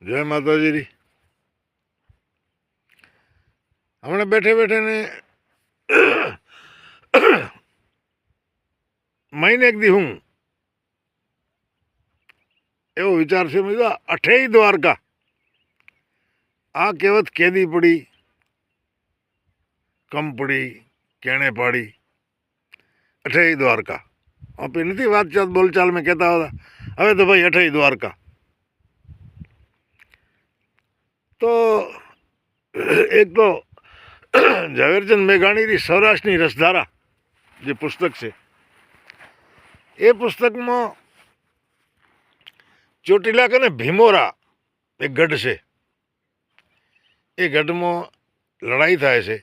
જય માતાજી. હમણાં બેઠે બેઠે ને મહિને એક દી હું એવો વિચાર છે મેં કીધું અઠેય દ્વારકા આ કહેવત કેદી પડી કમ પડી કેણે પાડી અઠેય દ્વારકા આપી નથી વાતચાત બોલચાલ મેં કહેતા હતા. હવે તો ભાઈ અઠેય દ્વારકા. તો એક તો ઝવેરચંદ મેઘાણીની સૌરાષ્ટ્રની રસધારા જે પુસ્તક છે એ પુસ્તકમાં ચોટીલા કને ભીમોરા એક ગઢ છે. એ ગઢમાં લડાઈ થાય છે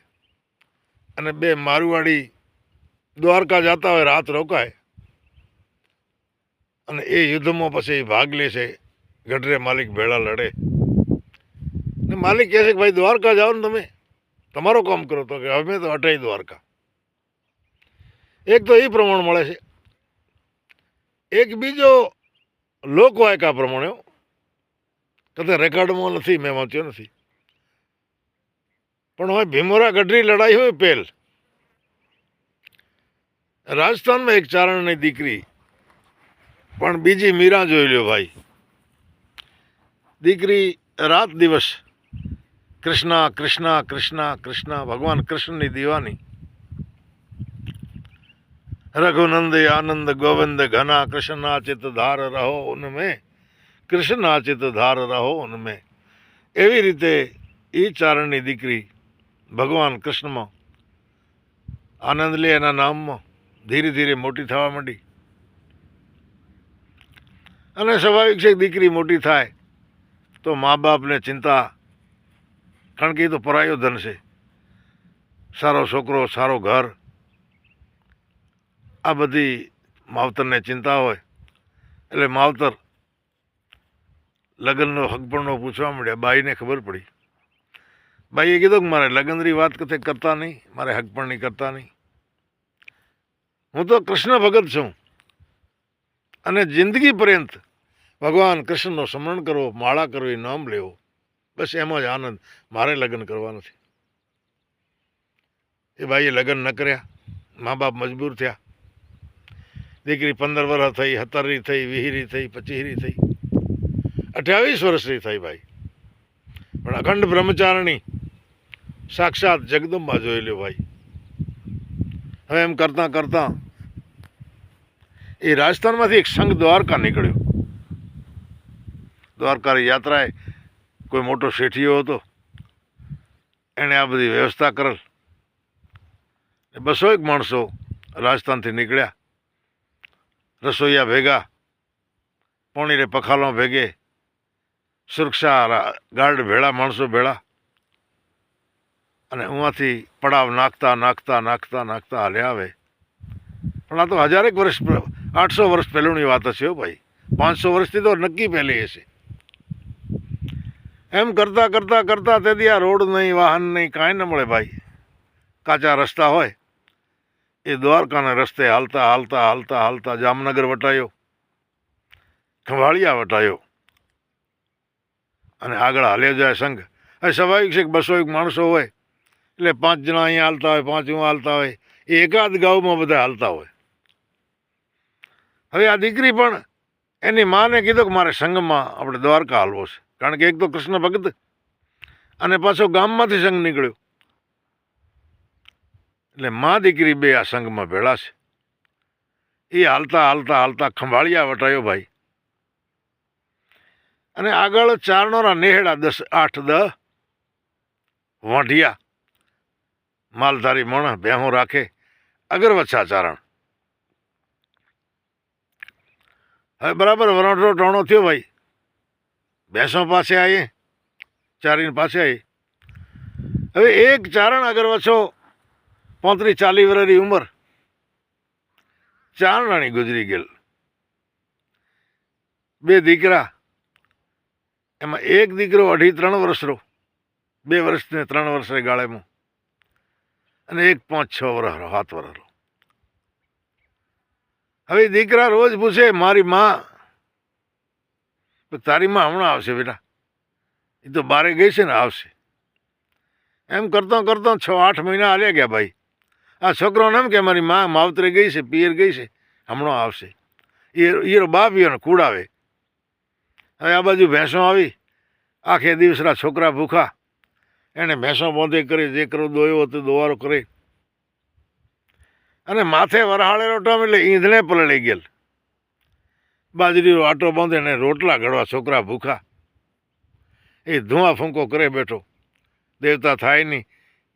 અને બે મારવાડી દ્વારકા જતા હોય, રાત રોકાય અને એ યુદ્ધમાં પછી ભાગ લે છે. ગઢરે માલિક ભેળા લડે ને માલિક કહે છે કે ભાઈ દ્વારકા જાઓ ને તમે, તમારો કામ કરો. તો કે અમે તો અઠેય દ્વારકા. એક તો એ પ્રમાણ મળે છે. એક બીજો લોકવાયકા પ્રમાણે કદાચ રેકોર્ડમાં નથી, મેં વાંચ્યો નથી, પણ હોય ભીમોરા ગઢરી લડાઈ હોય પહેલ રાજસ્થાનમાં એક ચારણની દીકરી પણ બીજી મીરા જોઈ લ્યો ભાઈ. દીકરી રાત દિવસ કૃષ્ણા કૃષ્ણા કૃષ્ણા કૃષ્ણા, ભગવાન કૃષ્ણની દીવાની. રઘુનંદ આનંદ ગોવિંદ ઘના, કૃષ્ણા ચિત ધાર રહો ઉનમેં, કૃષ્ણા ચિત ધાર રહો ઉનમેં. એવી રીતે એ ચારણની દીકરી ભગવાન કૃષ્ણમાં આનંદ લે, એના નામમાં ધીરે ધીરે મોટી થવા માંડી. અને સ્વાભાવિક છે દીકરી મોટી થાય તો મા બાપને ચિંતા, કારણ કે એ તો પરાયો ધન છે. સારો છોકરો, સારો ઘર, આ બધી માવતરને ચિંતા હોય. એટલે માવતર લગ્નનો હકપણનો પૂછવા માંડ્યા. બાઈને ખબર પડી. બાઈએ કીધું કે મારે લગ્નની વાત કથે કરતા નહીં, મારે હકપણની કરતા નહીં. હું તો કૃષ્ણ ભગત છું અને જિંદગી પર્યંત ભગવાન કૃષ્ણનો સ્મરણ કરવો, માળા કરવી, નામ લેવો, બસ એમાં જ આનંદ. મારે લગ્ન કરવા નથી. એ બાઈએ લગ્ન ન કર્યા. મા બાપ મજબૂર થયા. દીકરી 15 વર્ષ થઈ, 17 થઈ, 20 થઈ, 25 થઈ, 28 વર્ષની થઈ ભાઈ. પણ અખંડ બ્રહ્મચારણી સાક્ષાત જગદંબા જોઈ લ્યો ભાઈ. હવે એમ કરતાં કરતાં એ રાજસ્થાનમાંથી એક સંઘ દ્વારકા નીકળ્યો. દ્વારકાની યાત્રાએ કોઈ મોટો શેઠિયો હતો, એણે આ બધી વ્યવસ્થા કરેલ. 200 માણસો રાજસ્થાનથી નીકળ્યા. રસોઈયા ભેગા, પોણીરે પખાલો ભેગે, સુરક્ષા ગાર્ડ ભેળા, માણસો ભેળા, અને ઉમાંથી પડાવ નાખતા નાખતા નાખતા નાખતા હાલ્યા આવે. પણ આ તો 1000 વર્ષ, 800 વર્ષ પહેલુંની વાત હશે ભાઈ. 500 વર્ષથી તો નક્કી પહેલી હશે. એમ કરતાં કરતાં કરતાં તેથી આ રોડ નહીં, વાહન નહીં, કાંઈ ન મળે ભાઈ. કાચા રસ્તા હોય. એ દ્વારકાના રસ્તે હાલતા હાલતા હાલતા હાલતા જામનગર વટાયો, ખંભાળિયા વટાયો અને આગળ હાલ્યો જાય સંઘ. હવે સ્વાભાવિક છે કે 200 માણસો હોય એટલે 5 જણા અહીંયા હાલતા હોય, 5 હું હાલતા હોય, એ એકાદ ગામમાં બધા હાલતા હોય. હવે આ દીકરી પણ એની માને કીધું કે મારે સંઘમાં આપણે દ્વારકા હાલવો છે, કારણ કે એક તો કૃષ્ણ ભગત અને પાછો ગામમાંથી સંઘ નીકળ્યો. એટલે મા દીકરી બે આ સંઘમાં ભેળા છે. એ હાલતા હાલતા હાલતા ખંભાળિયા વટાયો ભાઈ. અને આગળ ચારણોના નેહડા 10, 8, 10 વાંઢિયા, માલધારી માણસ, ભેહું રાખે, અગરવચ્છા ચારણ. હવે બરાબર વરોટો ટોણો થયો ભાઈ. ભેંસો પાસે આવી, ચારીને પાસે આવી. હવે એક ચારણ અગરવચ્છો 35-40 વર્ષની ઉંમર, ચારણાની ગુજરી ગયેલ. 2 દીકરા, એમાં એક દીકરો 2.5-3 વર્ષનો, 2 વર્ષને 3 વર્ષે ગાળેમાં, અને એક 5-6 વર્ષનો, 7 વર્ષનો. હવે દીકરા રોજ પૂછે મારી માં, તારી માં હમણાં આવશે બેટા. એ તો બારે ગઈ છે ને આવશે. એમ કરતાં કરતાં 6-8 મહિના હાલ્યા ગયા ભાઈ. આ છોકરોને એમ કે મારી માં માવતરે ગઈ છે, પિયર ગઈ છે, હમણાં આવશે. ઈરો બાપ ઈયોને કુડાવે. હવે આ બાજુ ભેંસો આવી, આખે દિવસના છોકરા ભૂખા, એણે ભેંસો બોંધે કરી, જે કરો દોયો હતો દોવારો કરે, અને માથે વરહાળેલો ટાઈમ એટલે ઈંધણે પલળી ગયેલ. બાજરીનો આટો બાંધે ને રોટલા ઘડવા, છોકરા ભૂખા. એ ધુઆ ફૂંકો કરે બેઠો. દેવતા થાય નહીં.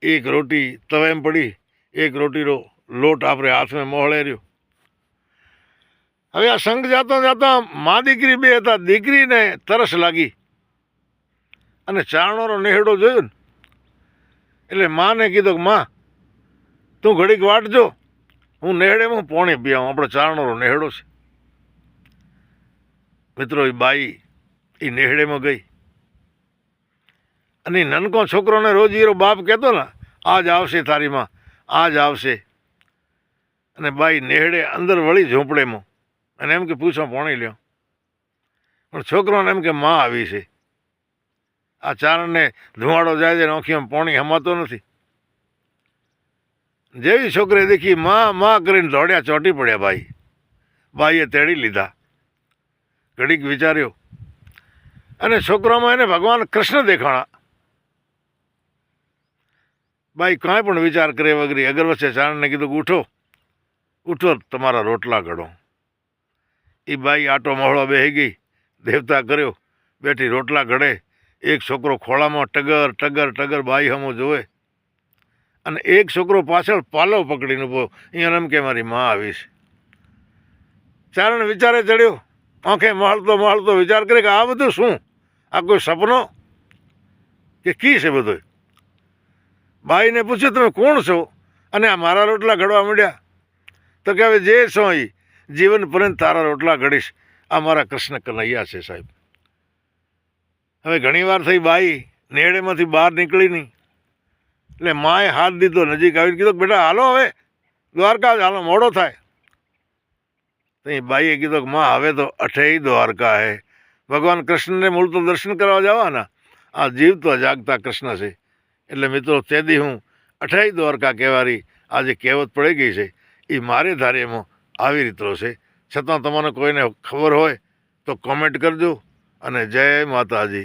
એક રોટી તવેમ પડી, એક રોટીનો લોટ આપણે હાથમાં મોહળે રહ્યો. હવે આ સંઘ જાતા જાતા મા દીકરી બે હતા. દીકરીને તરસ લાગી અને ચારણોનો નેહડો જોયો ને એટલે માને કીધું કે માં તું ઘડીક વાટજો, હું નેહડેમાં પોણી પી આવું, આપણો ચારણોનો નેહડો છે. મિત્રો એ બાઈ એ નેહડેમાં ગઈ અને નનકો છોકરોને રોજ હીરો બાપ કહેતો ને આજ આવશે તારી માં, આજ આવશે. અને બાઈ નેહડે અંદર વળી ઝૂંપડેમાં અને એમ કે પૂછો પોણી લ્યો. પણ છોકરોને એમ કે માં આવી છે. આ ચારણને ધુવાડો જાય છે, આંખીમાં પોણી હમાતો નથી. જેવી છોકરી દેખી માં કરીને દોડ્યા, ચોંટી પડ્યા ભાઈ. બાઈએ તેડી લીધા. ઘડીક વિચાર્યો અને છોકરામાં એને ભગવાન કૃષ્ણ દેખાણા. બાઈ કાંઈ પણ વિચાર કરે વગરી અગરવચ્ચે ચારણને કીધું કે ઉઠો ઉઠો, તમારા રોટલા ઘડો. એ બાઈ આટો મોહળો બેહી ગઈ, દેવતા કર્યો, બેઠી રોટલા ઘડે. એક છોકરો ખોળામાં ટગર ટગર ટગર બાઈ હમો જોવે, અને એક છોકરો પાછળ પાલો પકડીને ઊભો. અહીંયા એમ કે મારી માં આવી છે. ચારણ વિચારે ચડ્યો, આંખે મહાલતો મહાલતો વિચાર કરે કે આ બધું શું? આ કોઈ સપનો કે કી છે બધું? બાઈને પૂછ્યું તમે કોણ છો અને આ મારા રોટલા ઘડવા માંડ્યા? તો કે હવે જે છો એ જીવન પર્યંત તારા રોટલા ઘડીશ. આ મારા કૃષ્ણ કનૈયા છે સાહેબ. હવે ઘણી વાર થઈ બાઈ નેહડેમાંથી બહાર નીકળી નહીં એટલે માએ હાથ દીધો, નજીક આવીને કીધું બેટા હાલો હવે દ્વારકા હાલો, મોડો થાય. તો એ બાઈએ કીધું કે માં હવે તો અઠેય દ્વારકા હે. ભગવાન કૃષ્ણને મૂળ તો દર્શન કરવા જવાના, આ જીવતો જાગતા કૃષ્ણ છે. એટલે મિત્રો તેથી હું અઠેય દ્વારકા કહેવારી આજે કહેવત પડી ગઈ છે. એ મારે ધાર્યમાં આવી રીતનો છે. છતાં તમને કોઈને ખબર હોય તો કોમેન્ટ કરજો. અને જય માતાજી.